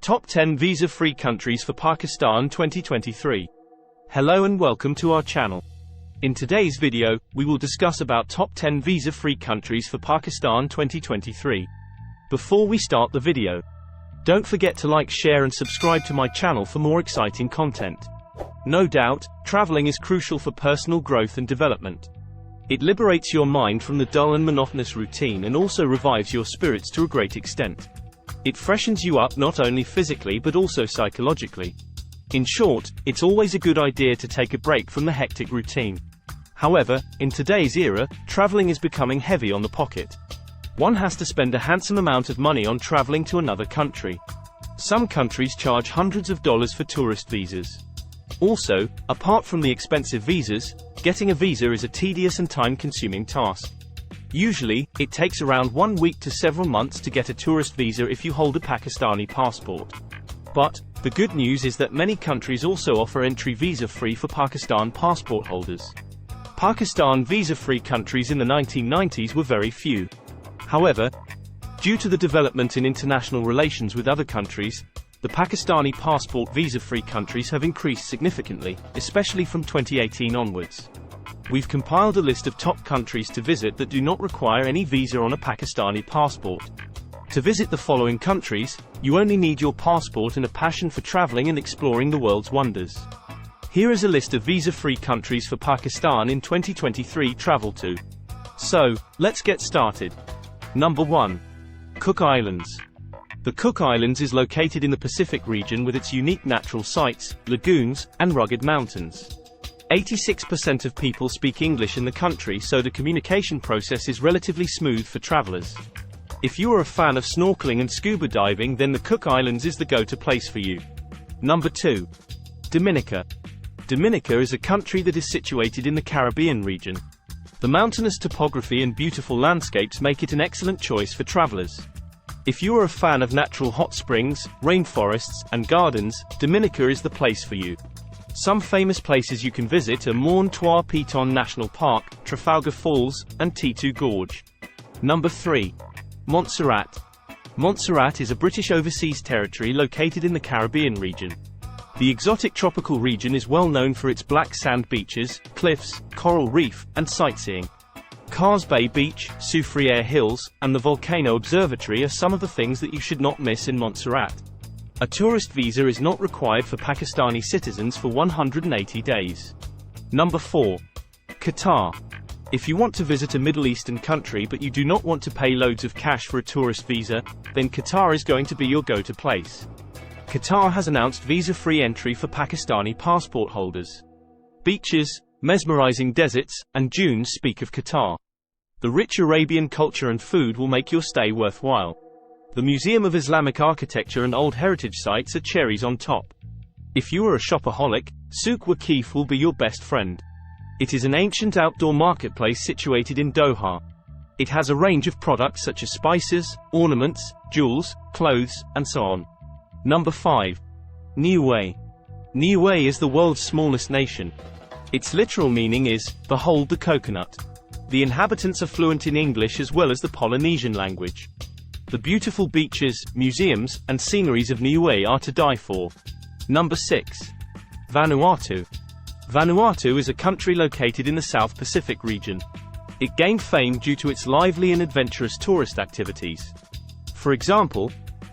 Top 10 Visa-Free Countries for Pakistan 2023. Hello and welcome to our channel. In today's video, we will discuss about top 10 visa-free countries for Pakistan 2023. Before we start the video, don't forget to like, share and subscribe to my channel for more exciting content. No doubt, traveling is crucial for personal growth and development. It liberates your mind from the dull and monotonous routine and also revives your spirits to a great extent. It freshens you up not only physically but also psychologically. In short, it's always a good idea to take a break from the hectic routine. However, in today's era, traveling is becoming heavy on the pocket. One has to spend a handsome amount of money on traveling to another country. Some countries charge hundreds of dollars for tourist visas. Also, apart from the expensive visas, getting a visa is a tedious and time-consuming task. Usually, it takes around 1 week to several months to get a tourist visa if you hold a Pakistani passport. But, the good news is that many countries also offer entry visa-free for Pakistan passport holders. Pakistan visa-free countries in the 1990s were very few. However, due to the development in international relations with other countries, the Pakistani passport visa-free countries have increased significantly, especially from 2018 onwards. We've compiled a list of top countries to visit that do not require any visa on a Pakistani passport. To visit the following countries, you only need your passport and a passion for traveling and exploring the world's wonders. Here is a list of visa-free countries for Pakistan in 2023 travel to. So, let's get started. Number 1. Cook Islands. The Cook Islands is located in the Pacific region with its unique natural sights, lagoons, and rugged mountains. 86% of people speak English in the country, so the communication process is relatively smooth for travelers. If you are a fan of snorkeling and scuba diving, then the Cook Islands is the go-to place for you. Number 2. Dominica. Dominica is a country that is situated in the Caribbean region. The mountainous topography and beautiful landscapes make it an excellent choice for travelers. If you are a fan of natural hot springs, rainforests, and gardens, Dominica is the place for you. Some famous places you can visit are Morne Trois Pitons National Park, Trafalgar Falls, and T2 Gorge. Number 3. Montserrat. Montserrat is a British overseas territory located in the Caribbean region. The exotic tropical region is well known for its black sand beaches, cliffs, coral reef, and sightseeing. Cars Bay Beach, Soufriere Hills, and the Volcano Observatory are some of the things that you should not miss in Montserrat. A tourist visa is not required for Pakistani citizens for 180 days. Number 4. Qatar. If you want to visit a Middle Eastern country but you do not want to pay loads of cash for a tourist visa, then Qatar is going to be your go-to place. Qatar has announced visa-free entry for Pakistani passport holders. Beaches, mesmerizing deserts, and dunes speak of Qatar. The rich Arabian culture and food will make your stay worthwhile. The Museum of Islamic Architecture and old heritage sites are cherries on top. If you are a shopaholic, Souk Waqif will be your best friend. It is an ancient outdoor marketplace situated in Doha. It has a range of products such as spices, ornaments, jewels, clothes, and so on. Number 5. Niue. Niue is the world's smallest nation. Its literal meaning is, behold the coconut. The inhabitants are fluent in English as well as the Polynesian language. The beautiful beaches, museums, and sceneries of Niue are to die for. Number 6. Vanuatu. Vanuatu is a country located in the South Pacific region. It gained fame due to its lively and adventurous tourist activities. For example,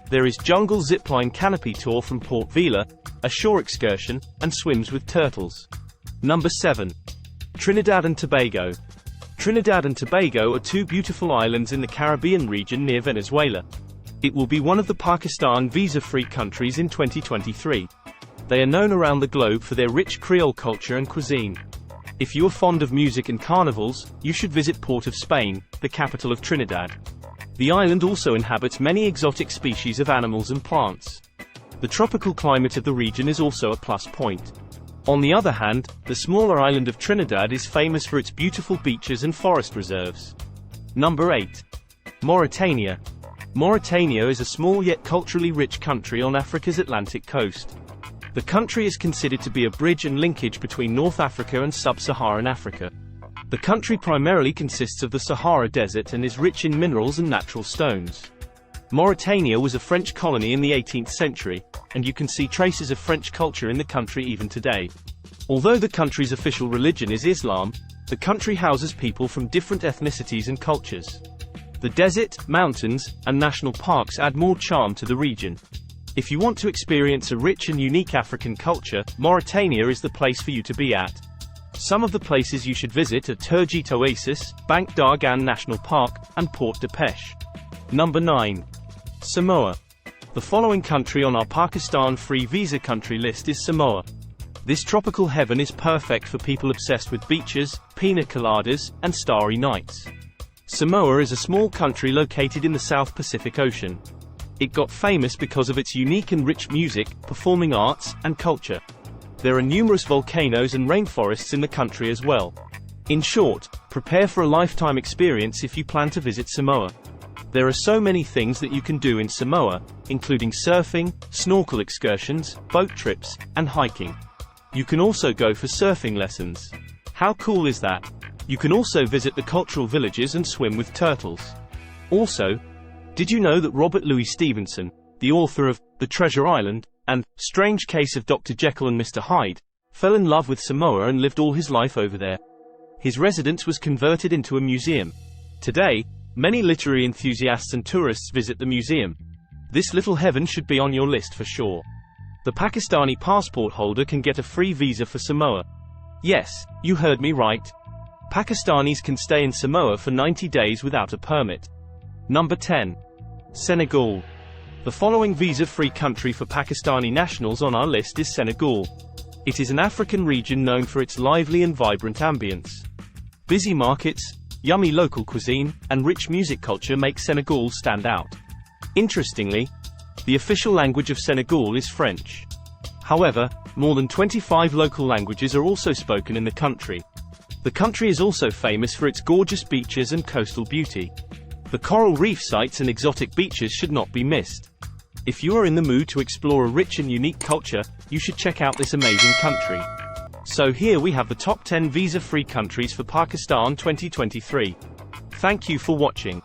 there is jungle zipline canopy tour from Port Vila, a shore excursion, and swims with turtles. Number 7. Trinidad and Tobago. Trinidad and Tobago are two beautiful islands in the Caribbean region near Venezuela. It will be one of the Pakistan visa-free countries in 2023. They are known around the globe for their rich Creole culture and cuisine. If you are fond of music and carnivals, you should visit Port of Spain, the capital of Trinidad. The island also inhabits many exotic species of animals and plants. The tropical climate of the region is also a plus point. On the other hand, the smaller island of Trinidad is famous for its beautiful beaches and forest reserves. Number 8. Mauritania. Mauritania is a small yet culturally rich country on Africa's Atlantic coast. The country is considered to be a bridge and linkage between North Africa and Sub-Saharan Africa. The country primarily consists of the Sahara Desert and is rich in minerals and natural stones. Mauritania was a French colony in the 18th century, and you can see traces of French culture in the country even today. Although the country's official religion is Islam, the country houses people from different ethnicities and cultures. The desert, mountains, and national parks add more charm to the region. If you want to experience a rich and unique African culture, Mauritania is the place for you to be at. Some of the places you should visit are Turgid Oasis, Bank Dargan National Park, and Port de Pêche. Number 9. Samoa. The following country on our Pakistan-free visa country list is Samoa. This tropical heaven is perfect for people obsessed with beaches, pina coladas, and starry nights. Samoa is a small country located in the South Pacific Ocean. It got famous because of its unique and rich music, performing arts, and culture. There are numerous volcanoes and rainforests in the country as well. In short, prepare for a lifetime experience if you plan to visit Samoa. There are so many things that you can do in Samoa, including surfing, snorkel excursions, boat trips, and hiking. You can also go for surfing lessons. How cool is that? You can also visit the cultural villages and swim with turtles. Also, did you know that Robert Louis Stevenson, the author of The Treasure Island and Strange Case of Dr. Jekyll and Mr. Hyde, fell in love with Samoa and lived all his life over there? His residence was converted into a museum. Today, many literary enthusiasts and tourists visit the museum. This little heaven should be on your list for sure. The Pakistani passport holder can get a free visa for Samoa. Yes, you heard me right. Pakistanis can stay in Samoa for 90 days without a permit. Number 10. Senegal. The following visa-free country for Pakistani nationals on our list is Senegal. It is an African region known for its lively and vibrant ambience. Busy markets, yummy local cuisine, and rich music culture make Senegal stand out. Interestingly, the official language of Senegal is French. However, more than 25 local languages are also spoken in the country. The country is also famous for its gorgeous beaches and coastal beauty. The coral reef sites and exotic beaches should not be missed. If you are in the mood to explore a rich and unique culture, you should check out this amazing country. So here we have the top 10 visa-free countries for Pakistan 2023. Thank you for watching.